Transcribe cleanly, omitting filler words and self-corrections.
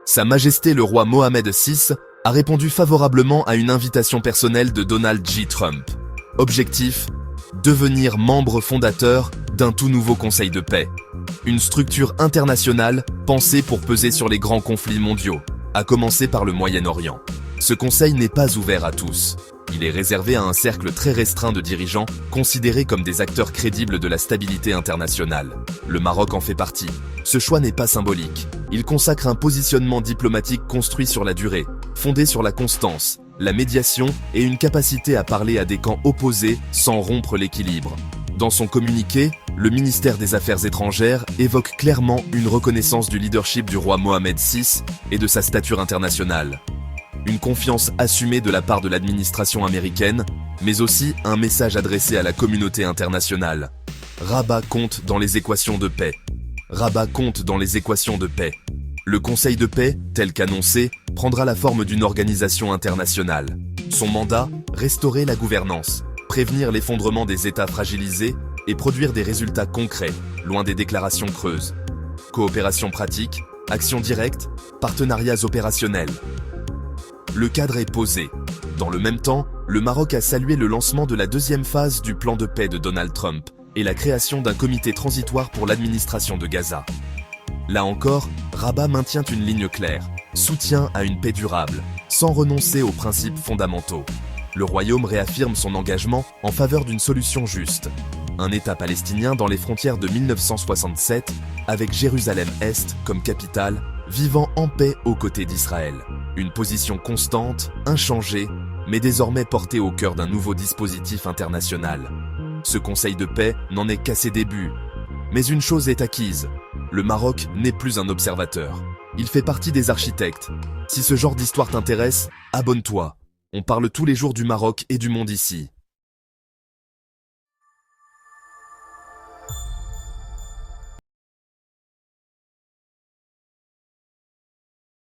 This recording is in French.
Sa Majesté le roi Mohamed VI a répondu favorablement à une invitation personnelle de Donald J. Trump. Objectif : devenir membre fondateur d'un tout nouveau Conseil de paix. Une structure internationale pensée pour peser sur les grands conflits mondiaux, à commencer par le Moyen-Orient. Ce conseil n'est pas ouvert à tous. Il est réservé à un cercle très restreint de dirigeants considérés comme des acteurs crédibles de la stabilité internationale. Le Maroc en fait partie. Ce choix n'est pas symbolique. Il consacre un positionnement diplomatique construit sur la durée, fondé sur la constance, la médiation et une capacité à parler à des camps opposés sans rompre l'équilibre. Dans son communiqué, le ministère des Affaires étrangères évoque clairement une reconnaissance du leadership du roi Mohamed VI et de sa stature internationale. Une confiance assumée de la part de l'administration américaine, mais aussi un message adressé à la communauté internationale. Rabat compte dans les équations de paix. Rabat compte dans les équations de paix. Le Conseil de paix, tel qu'annoncé, prendra la forme d'une organisation internationale. Son mandat : restaurer la gouvernance, prévenir l'effondrement des États fragilisés et produire des résultats concrets, loin des déclarations creuses. Coopération pratique, actions directes, partenariats opérationnels. Le cadre est posé. Dans le même temps, le Maroc a salué le lancement de la deuxième phase du plan de paix de Donald Trump et la création d'un comité transitoire pour l'administration de Gaza. Là encore, Rabat maintient une ligne claire, soutien à une paix durable, sans renoncer aux principes fondamentaux. Le royaume réaffirme son engagement en faveur d'une solution juste. Un État palestinien dans les frontières de 1967, avec Jérusalem-Est comme capitale, vivant en paix aux côtés d'Israël. Une position constante, inchangée, mais désormais portée au cœur d'un nouveau dispositif international. Ce Conseil de paix n'en est qu'à ses débuts. Mais une chose est acquise, le Maroc n'est plus un observateur. Il fait partie des architectes. Si ce genre d'histoire t'intéresse, abonne-toi. On parle tous les jours du Maroc et du monde ici.